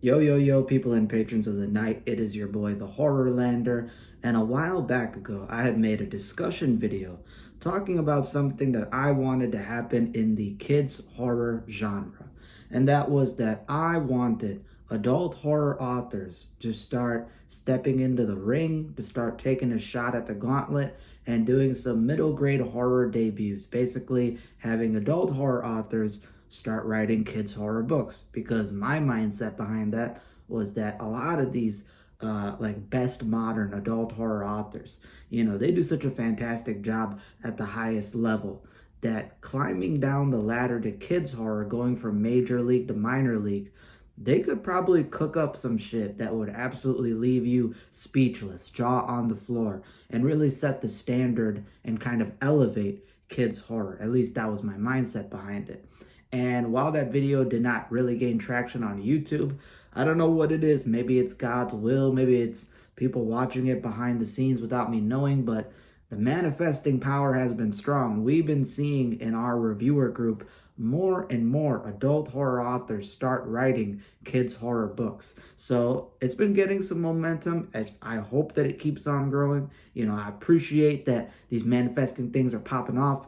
Yo, yo, yo, people and patrons of the night, it is your boy, the Horrorlander, and a while back ago, I had made a discussion video talking about something that I wanted to happen in the kids' horror genre, and that was that I wanted adult horror authors to start stepping into the ring, to start taking a shot at the gauntlet, and doing some middle grade horror debuts, basically having adult horror authors start writing kids horror books, because my mindset behind that was that a lot of these like best modern adult horror authors, they do such a fantastic job at the highest level that climbing down the ladder to kids horror, going from major league to minor league, they could probably cook up some shit that would absolutely leave you speechless, jaw on the floor, and really set the standard and kind of elevate kids horror. At least that was my mindset behind it. And while that video did not really gain traction on YouTube, I don't know what it is. Maybe it's God's will. Maybe it's people watching it behind the scenes without me knowing, but the manifesting power has been strong. We've been seeing in our reviewer group more and more adult horror authors start writing kids horror books. So it's been getting some momentum. I hope that it keeps on growing. I appreciate that these manifesting things are popping off,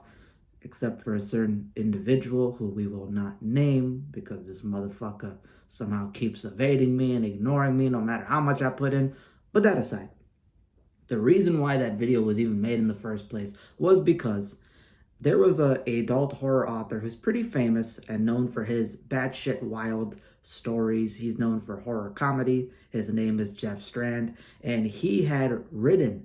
except for a certain individual who we will not name because this motherfucker somehow keeps evading me and ignoring me no matter how much I put in. But that aside, the reason why that video was even made in the first place was because there was a adult horror author who's pretty famous and known for his batshit wild stories. He's known for horror comedy. His name is Jeff Strand, and he had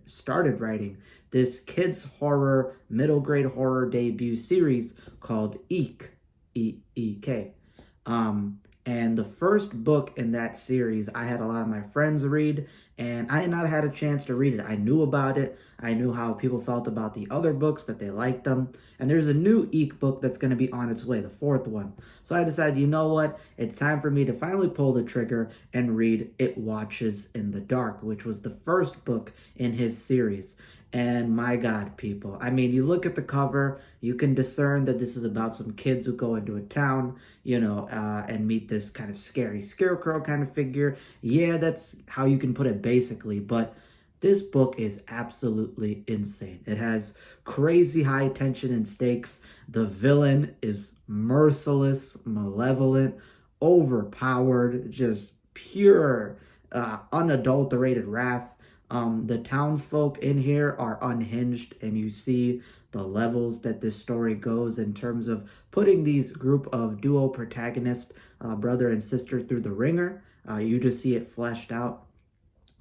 started writing this kids horror, middle grade horror debut series called Eek, E-E-K. And the first book in that series, I had a lot of my friends read, and I had not had a chance to read it. I knew about it. I knew how people felt about the other books, that they liked them. And there's a new Eek book that's going to be on its way, the fourth one. So I decided, you know what? It's time for me to finally pull the trigger and read It Watches in the Dark, which was the first book in his series. And my God, people, I mean, you look at the cover, you can discern that this is about some kids who go into a town, and meet this kind of scary scarecrow kind of figure. Yeah, that's how you can put it basically, but this book is absolutely insane. It has crazy high tension and stakes. The villain is merciless, malevolent, overpowered, just pure, unadulterated wrath. The townsfolk in here are unhinged, and you see the levels that this story goes in terms of putting these group of duo protagonists, brother and sister, through the ringer. You just see it fleshed out.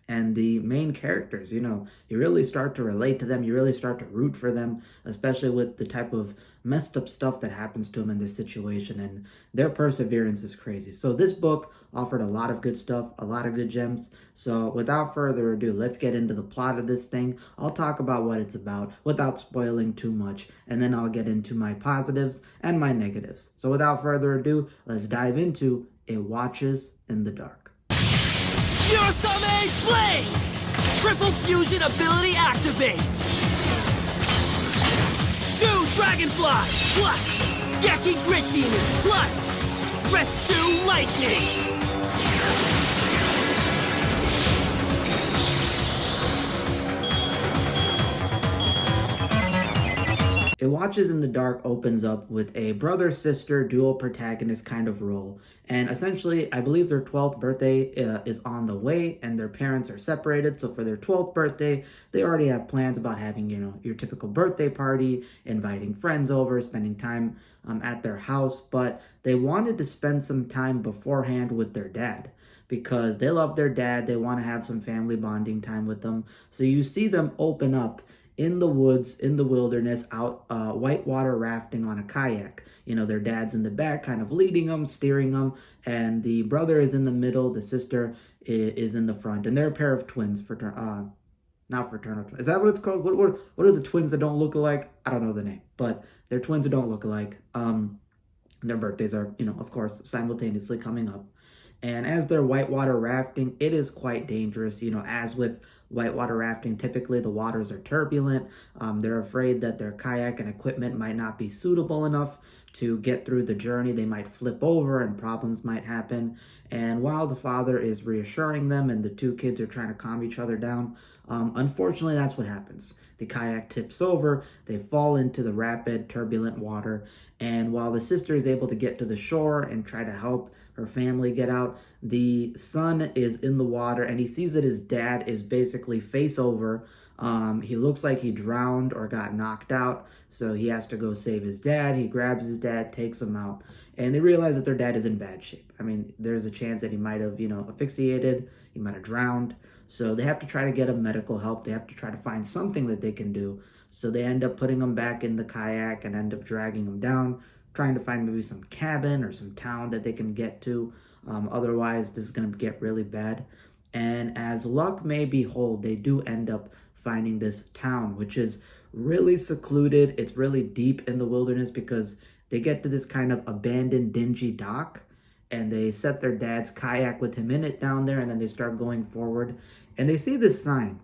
And the main characters, you really start to relate to them. You really start to root for them, especially with the type of messed up stuff that happens to them in this situation. And their perseverance is crazy. So this book offered a lot of good stuff, a lot of good gems. So without further ado, let's get into the plot of this thing. I'll talk about what it's about without spoiling too much. And then I'll get into my positives and my negatives. So without further ado, let's dive into It Watches in the Dark. Murasame Flame! Triple fusion ability activates! Two Dragonfly plus Geki Grit Demon plus Retsu Lightning! It Watches in the Dark opens up with a brother-sister dual protagonist kind of role. And essentially, I believe their 12th birthday is on the way, and their parents are separated. So for their 12th birthday, they already have plans about having, your typical birthday party, inviting friends over, spending time at their house. But they wanted to spend some time beforehand with their dad, because they love their dad. They want to have some family bonding time with them. So you see them open up in the woods, in the wilderness, out whitewater rafting on a kayak. Their dad's in the back, kind of leading them, steering them, and the brother is in the middle, the sister is in the front, and they're a pair of twins, not fraternal twins. Is that what it's called? What are the twins that don't look alike? I don't know the name, but they're twins who don't look alike. Their birthdays are, of course, simultaneously coming up. And as they're whitewater rafting, it is quite dangerous. As with whitewater rafting, typically the waters are turbulent. They're afraid that their kayak and equipment might not be suitable enough to get through the journey. They might flip over and problems might happen. And while the father is reassuring them and the two kids are trying to calm each other down, unfortunately, that's what happens. The kayak tips over, they fall into the rapid, turbulent water, and while the sister is able to get to the shore and try to help her family get out, the son is in the water and he sees that his dad is basically face over. He looks like he drowned or got knocked out, so he has to go save his dad. He grabs his dad, takes him out, and they realize that their dad is in bad shape. I mean, there's a chance that he might have, asphyxiated, he might have drowned. So they have to try to get him medical help. They have to try to find something that they can do. So they end up putting him back in the kayak and end up dragging him down, trying to find maybe some cabin or some town that they can get to. Otherwise, this is going to get really bad. And as luck may behold, they do end up finding this town, which is really secluded. It's really deep in the wilderness because they get to this kind of abandoned, dingy dock, and they set their dad's kayak with him in it down there, and then they start going forward, and they see this sign,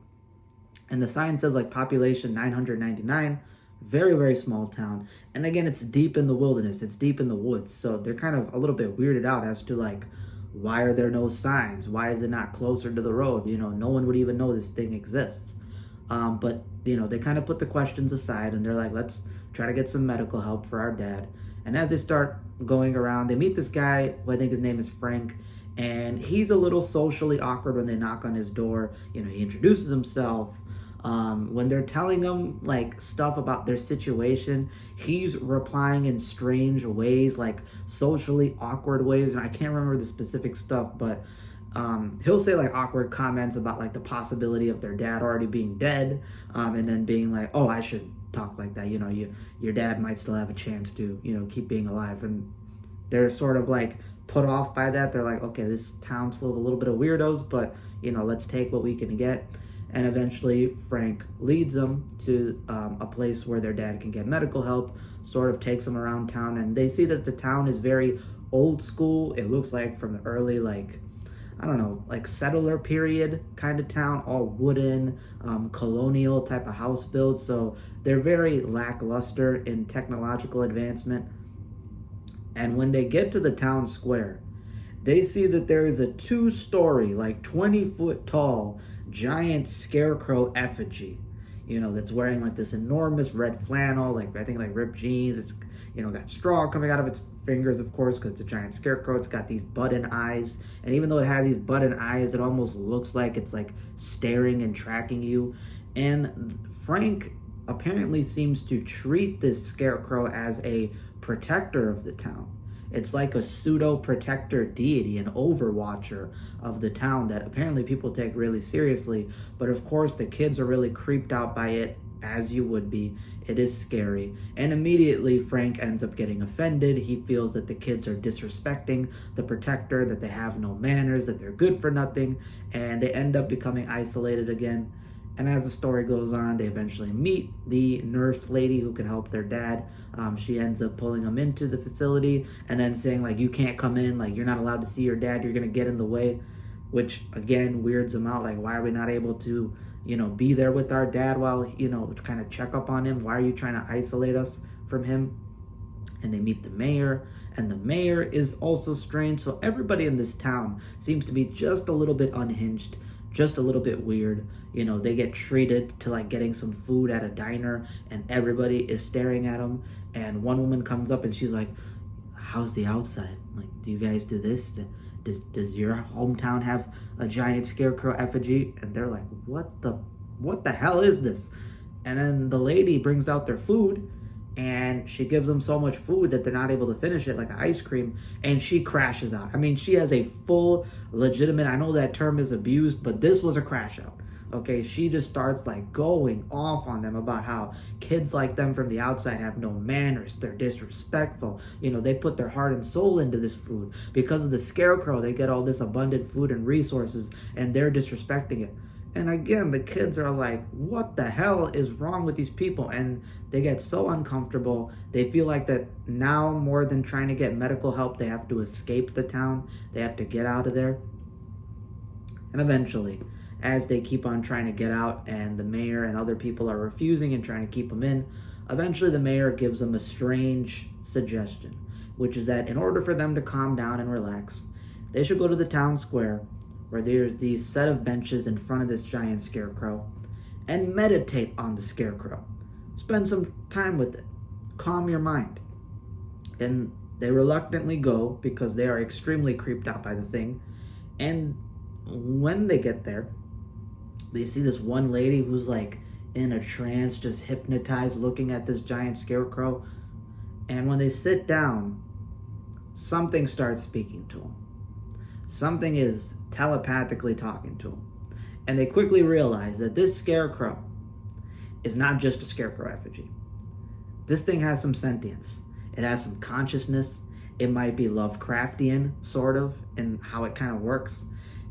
and the sign says like population 999, very, very small town. And again, it's deep in the wilderness, it's deep in the woods, so they're kind of a little bit weirded out as to like, why are there no signs? Why is it not closer to the road? No one would even know this thing exists. But they kind of put the questions aside and they're like, let's try to get some medical help for our dad. And as they start going around, they meet this guy who I think his name is Frank, and he's a little socially awkward when they knock on his door. He introduces himself. When they're telling him like stuff about their situation, he's replying in strange ways, like socially awkward ways. And I can't remember the specific stuff, but he'll say like awkward comments about like the possibility of their dad already being dead, and then being like, oh, I should talk like that. Your dad might still have a chance to, keep being alive. And they're sort of like put off by that. They're like, okay, this town's full of a little bit of weirdos, but let's take what we can get. And eventually Frank leads them to a place where their dad can get medical help, sort of takes them around town. And they see that the town is very old school. It looks like from the early, like settler period kind of town, all wooden, colonial type of house build. So they're very lackluster in technological advancement. And when they get to the town square, they see that there is a 2-story, like 20-foot tall, giant scarecrow effigy, that's wearing like this enormous red flannel, like I think like ripped jeans. It's, got straw coming out of its fingers, of course, because it's a giant scarecrow. It's got these button eyes. And even though it has these button eyes, it almost looks like it's like staring and tracking you. And Frank apparently seems to treat this scarecrow as a protector of the town. It's like a pseudo-protector deity, an overwatcher of the town that apparently people take really seriously. But of course, the kids are really creeped out by it, as you would be. It is scary. And immediately, Frank ends up getting offended. He feels that the kids are disrespecting the protector, that they have no manners, that they're good for nothing, and they end up becoming isolated again. And as the story goes on, they eventually meet the nurse lady who can help their dad. She ends up pulling him into the facility and then saying, like, you can't come in, like, you're not allowed to see your dad, you're gonna get in the way, which again weirds him out. Like, why are we not able to, be there with our dad while, kind of check up on him? Why are you trying to isolate us from him? And they meet the mayor, and the mayor is also strange. So everybody in this town seems to be just a little bit unhinged, just a little bit weird. They get treated to like getting some food at a diner and everybody is staring at them. And one woman comes up and she's like, how's the outside? Like, do you guys do this? Does your hometown have a giant scarecrow effigy? And they're like, what the hell is this? And then the lady brings out their food and she gives them so much food that they're not able to finish it, like ice cream, and she crashes out. I mean, she has a full legitimate, I know that term is abused, but this was a crash out. Okay, she just starts like going off on them about how kids like them from the outside have no manners, they're disrespectful, they put their heart and soul into this food. Because of the scarecrow, they get all this abundant food and resources, and they're disrespecting it. And again, the kids are like, what the hell is wrong with these people? And they get so uncomfortable. They feel like that now, more than trying to get medical help, they have to escape the town. They have to get out of there. And eventually, as they keep on trying to get out and the mayor and other people are refusing and trying to keep them in, Eventually, the mayor gives them a strange suggestion, which is that in order for them to calm down and relax, they should go to the town square where there's these set of benches in front of this giant scarecrow and meditate on the scarecrow. Spend some time with it. Calm your mind. And they reluctantly go because they are extremely creeped out by the thing. And when they get there, they see this one lady who's like in a trance, just hypnotized, looking at this giant scarecrow. And when they sit down, something starts speaking to them. Something is telepathically talking to them. And they quickly realize that this scarecrow is not just a scarecrow effigy. This thing has some sentience. It has some consciousness. It might be Lovecraftian, sort of, in how it kind of works.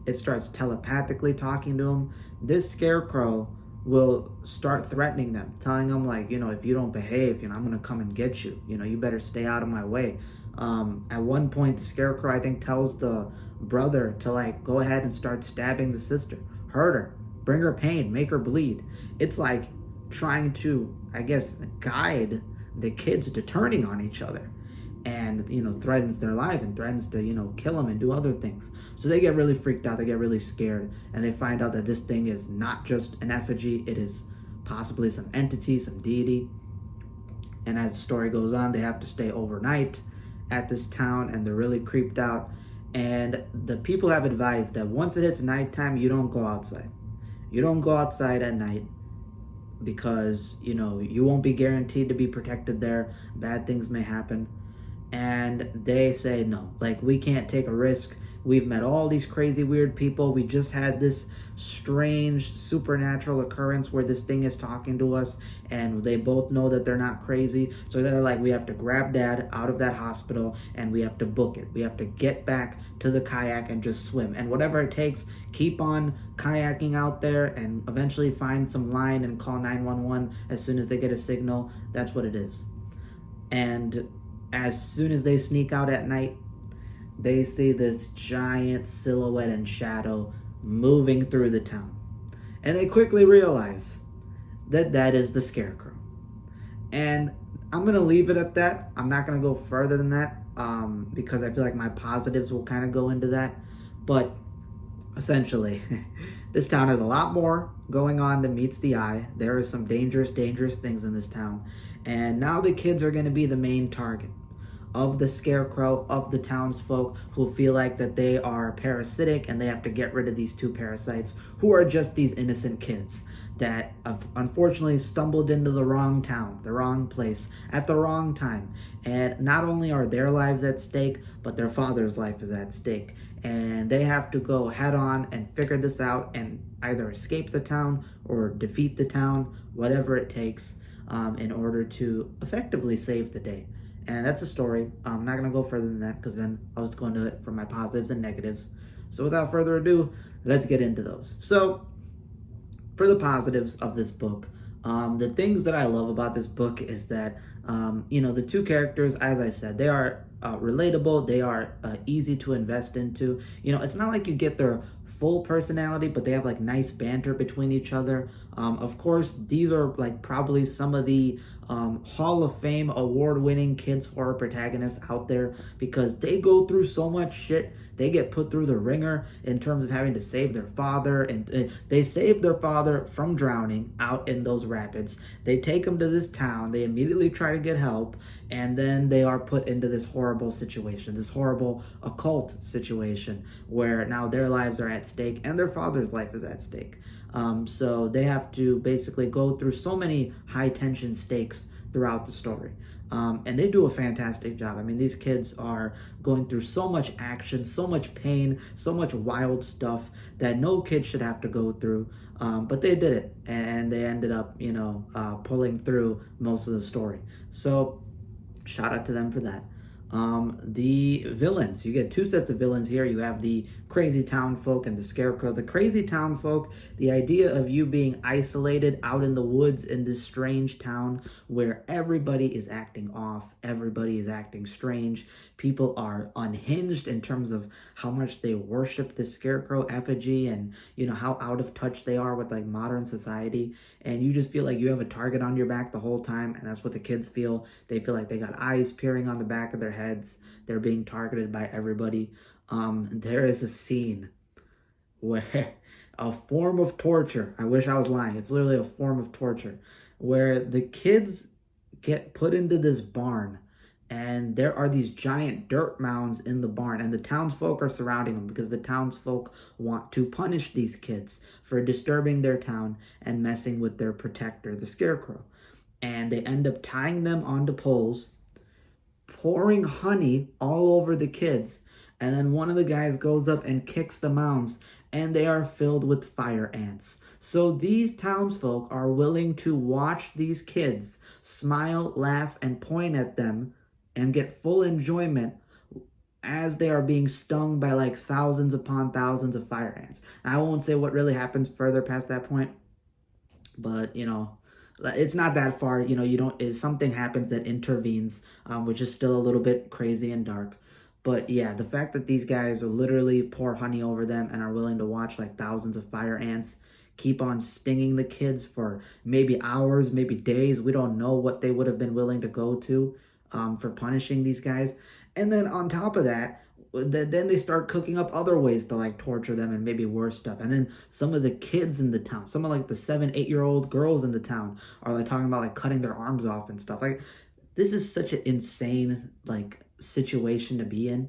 It starts telepathically talking to them. This scarecrow will start threatening them, telling them, like, if you don't behave, I'm going to come and get you. You better stay out of my way. At one point, the scarecrow, I think, tells the brother to, like, go ahead and start stabbing the sister. Hurt her. Bring her pain. Make her bleed. It's like trying to, I guess, guide the kids to turning on each other, and threatens their life and threatens to kill them and do other things. So they get really freaked out, they get really scared, and they find out that this thing is not just an effigy, it is possibly some entity, some deity. And as the story goes on, they have to stay overnight at this town, and they're really creeped out. And the people have advised that once it hits nighttime, you don't go outside. You don't go outside at night, because you won't be guaranteed to be protected there. Bad things may happen. And they say no, like, we can't take a risk. We've met all these crazy weird people. We just had this strange supernatural occurrence where this thing is talking to us, and they both know that they're not crazy. So they're like, we have to grab dad out of that hospital and we have to book it. We have to get back to the kayak and just swim, and whatever it takes, keep on kayaking out there and eventually find some line and call 911 as soon as they get a signal. That's what it is. And as soon as they sneak out at night, they see this giant silhouette and shadow moving through the town. And they quickly realize that that is the scarecrow. And I'm going to leave it at that. I'm not going to go further than that because I feel like my positives will kind of go into that. But essentially, this town has a lot more going on than meets the eye. There are some dangerous things in this town. And now the kids are going to be the main target of the scarecrow, of the townsfolk who feel like that they are parasitic and they have to get rid of these two parasites who are just these innocent kids that have unfortunately stumbled into the wrong town, the wrong place, at the wrong time. And not only are their lives at stake, but their father's life is at stake. And they have to go head on and figure this out and either escape the town or defeat the town, whatever it takes, in order to effectively save the day. And that's a story. I'm not going to go further than that because then I'll just go into it for my positives and negatives. So without further ado, let's get into those. So for the positives of this book, the things that I love about this book is that, the two characters, as I said, they are relatable. They are easy to invest into. It's not like you get their full personality, but they have like nice banter between each other. Of course, these are like probably some of the Hall of Fame award-winning kids horror protagonists out there because they go through so much shit. They get put through the ringer in terms of having to save their father, and they save their father from drowning out in those rapids. They take him to this town. They immediately try to get help, and then they are put into this horrible situation, this horrible occult situation where now their lives are at stake and their father's life is at stake. So they have to basically go through so many high tension stakes throughout the story. And they do a fantastic job. I mean, these kids are going through so much action, so much pain, so much wild stuff that no kid should have to go through. But they did it, and they ended up, pulling through most of the story. So shout out to them for that. The villains, you get two sets of villains here. You have the crazy town folk and the scarecrow. The crazy town folk, the idea of you being isolated out in the woods in this strange town where everybody is acting off, everybody is acting strange, people are unhinged in terms of how much they worship the scarecrow effigy, and how out of touch they are with like modern society, and you just feel like you have a target on your back the whole time. And that's what the kids feel. They feel like they got eyes peering on the back of their heads. They're being targeted by everybody. There is a scene where a form of torture, I wish I was lying, it's literally a form of torture, where the kids get put into this barn, and there are these giant dirt mounds in the barn, and the townsfolk are surrounding them because the townsfolk want to punish these kids for disturbing their town and messing with their protector, the scarecrow. And they end up tying them onto poles, pouring honey all over the kids, and then one of the guys goes up and kicks the mounds, and they are filled with fire ants. So these townsfolk are willing to watch these kids smile, laugh, and point at them and get full enjoyment as they are being stung by like thousands upon thousands of fire ants. I won't say what really happens further past that point, but it's not that far. You don't, if something happens that intervenes, which is still a little bit crazy and dark. But yeah, the fact that these guys are literally pour honey over them and are willing to watch like thousands of fire ants keep on stinging the kids for maybe hours, maybe days. We don't know what they would have been willing to go to for punishing these guys. And then on top of that, then they start cooking up other ways to like torture them and maybe worse stuff. And then some of the kids in the town, some of like the 7-8-year-old girls in the town are like talking about like cutting their arms off and stuff. Like, this is such an insane like situation to be in.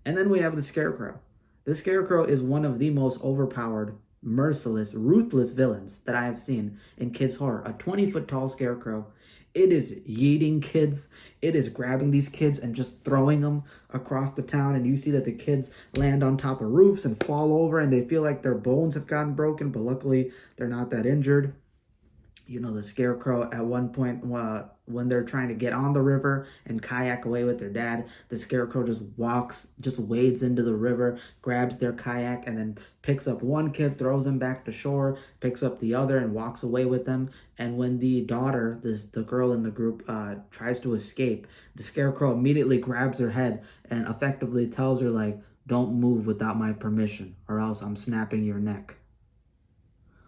And then we have the scarecrow. The scarecrow is one of the most overpowered, merciless, ruthless villains that I have seen in kids horror. A 20-foot tall scarecrow. It is yeeting kids. It is grabbing these kids and just throwing them across the town. And you see that the kids land on top of roofs and fall over, and they feel like their bones have gotten broken, but luckily they're not that injured. The scarecrow at one point, when they're trying to get on the river and kayak away with their dad, the scarecrow just wades into the river, grabs their kayak, and then picks up one kid, throws him back to shore, picks up the other, and walks away with them. And when the daughter, the girl in the group, tries to escape, the scarecrow immediately grabs her head and effectively tells her, like, "Don't move without my permission, or else I'm snapping your neck."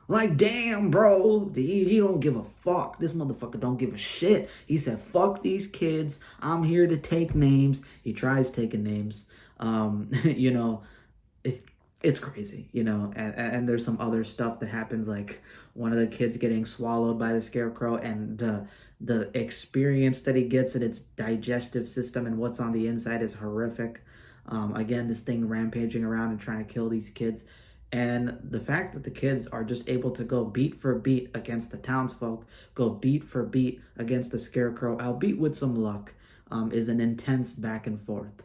Like, damn, bro, he don't give a fuck. This motherfucker don't give a shit. He said, fuck these kids. I'm here to take names. He tries taking names. It's crazy, and there's some other stuff that happens, like one of the kids getting swallowed by the scarecrow, and the experience that he gets in its digestive system and what's on the inside is horrific. Again, this thing rampaging around and trying to kill these kids. And the fact that the kids are just able to go beat for beat against the townsfolk, go beat for beat against the scarecrow, albeit with some luck, is an intense back and forth.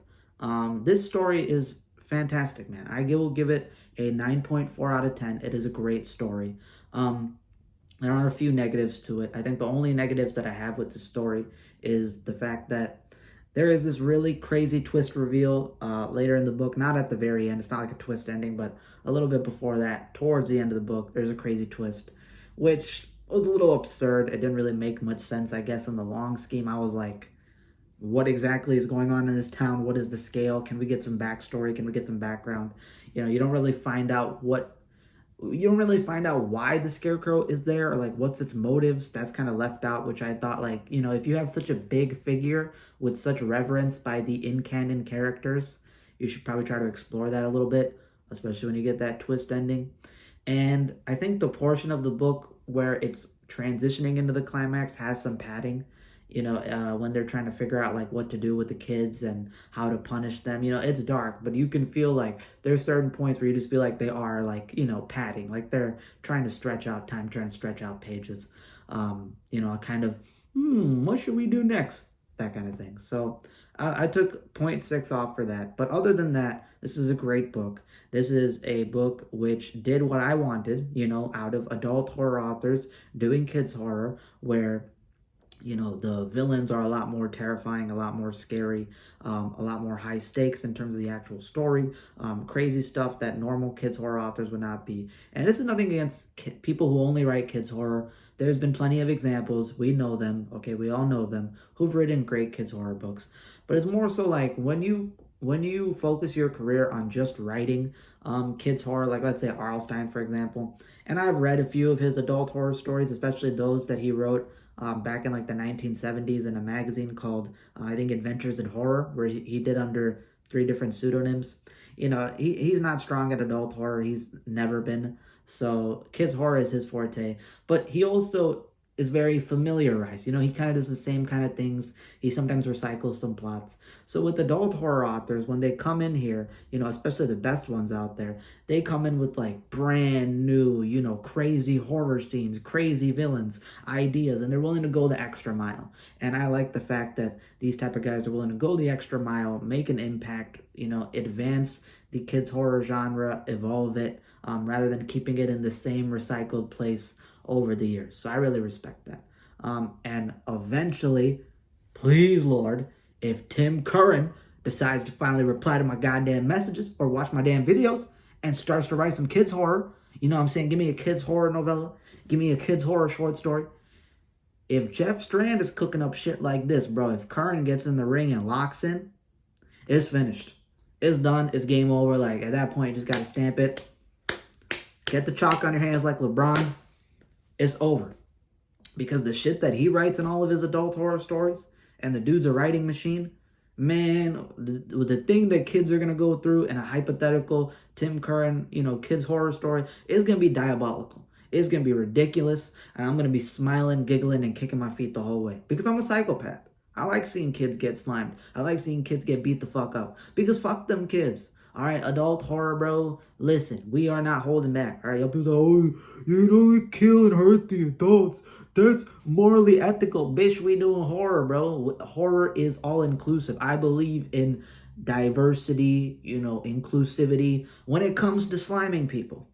This story is fantastic, man. I will give it a 9.4 out of 10. It is a great story. There are a few negatives to it. I think the only negatives that I have with the story is the fact that there is this really crazy twist reveal later in the book, not at the very end. It's not like a twist ending, but a little bit before that, towards the end of the book, there's a crazy twist, which was a little absurd. It didn't really make much sense, I guess, in the long scheme. I was like, what exactly is going on in this town? What is the scale? Can we get some backstory? Can we get some background? You don't really find out why the scarecrow is there, or like what's its motives. That's kind of left out, which I thought, like, if you have such a big figure with such reverence by the in-canon characters, you should probably try to explore that a little bit, especially when you get that twist ending. And I think the portion of the book where it's transitioning into the climax has some padding. When they're trying to figure out like what to do with the kids and how to punish them. It's dark, but you can feel like there's certain points where you just feel like they are like, padding, like they're trying to stretch out time, trying to stretch out pages. Kind of, what should we do next? That kind of thing. So I took 0.6 off for that. But other than that, this is a great book. This is a book which did what I wanted, out of adult horror authors doing kids horror, where You know, the villains are a lot more terrifying, a lot more scary, a lot more high stakes in terms of the actual story, crazy stuff that normal kids horror authors would not be. And this is nothing against people who only write kids horror. There's been plenty of examples, we know them, okay, we all know them, who've written great kids horror books. But it's more so like when you focus your career on just writing kids horror, like let's say Arlstein, for example, and I've read a few of his adult horror stories, especially those that he wrote back in like the 1970s in a magazine called, I think, Adventures in Horror, where he did under 3 different pseudonyms. You know, he's not strong at adult horror. He's never been. So kids horror is his forte. But he also is very familiarized. You know, he kind of does the same kind of things. He sometimes recycles some plots. So with adult horror authors, when they come in here, you know, especially the best ones out there, they come in with like brand new, you know, crazy horror scenes, crazy villains, ideas, and they're willing to go the extra mile. And I like the fact that these type of guys are willing to go the extra mile, make an impact, you know, advance the kids horror genre, evolve it, rather than keeping it in the same recycled place over the years. So I really respect that. And eventually, please, Lord, if Tim Curran decides to finally reply to my goddamn messages or watch my damn videos and starts to write some kids horror, you know what I'm saying? Give me a kids horror novella. Give me a kids horror short story. If Jeff Strand is cooking up shit like this, bro, if Curran gets in the ring and locks in, it's finished. It's done. It's game over. Like, at that point, you just got to stamp it. Get the chalk on your hands like LeBron. It's over. Because the shit that he writes in all of his adult horror stories, and the dude's a writing machine, man, the thing that kids are going to go through in a hypothetical Tim Curran, you know, kids horror story is going to be diabolical. It's going to be ridiculous, and I'm going to be smiling, giggling, and kicking my feet the whole way. Because I'm a psychopath. I like seeing kids get slimed. I like seeing kids get beat the fuck up. Because fuck them kids. All right, adult horror, bro. Listen, we are not holding back. All right, y'all people say, oh, you don't kill and hurt the adults. That's morally ethical. Bitch, we doing horror, bro. Horror is all inclusive. I believe in diversity, you know, inclusivity. When it comes to sliming people,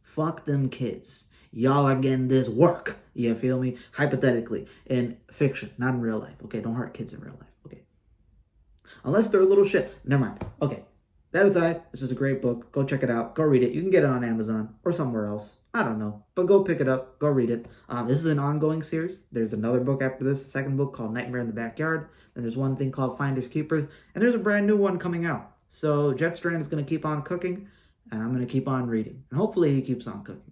fuck them kids. Y'all are getting this work. You feel me? Hypothetically, in fiction, not in real life. Okay, don't hurt kids in real life. Okay. Unless they're a little shit. Never mind. Okay. That aside, this is a great book. Go check it out. Go read it. You can get it on Amazon or somewhere else. I don't know. But go pick it up. Go read it. This is an ongoing series. There's another book after this, a second book called Nightmare in the Backyard. Then there's one thing called Finders Keepers. And there's a brand new one coming out. So Jeff Strand is going to keep on cooking. And I'm going to keep on reading. And hopefully he keeps on cooking.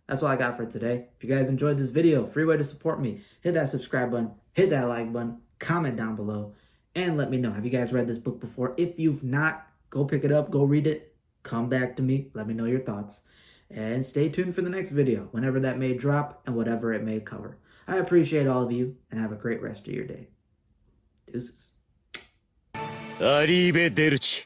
That's all I got for today. If you guys enjoyed this video, free way to support me. Hit that subscribe button. Hit that like button. Comment down below. And let me know. Have you guys read this book before? If you've not, go pick it up, go read it, come back to me, let me know your thoughts, and stay tuned for the next video, whenever that may drop and whatever it may cover. I appreciate all of you, and have a great rest of your day. Deuces. Arrivederci.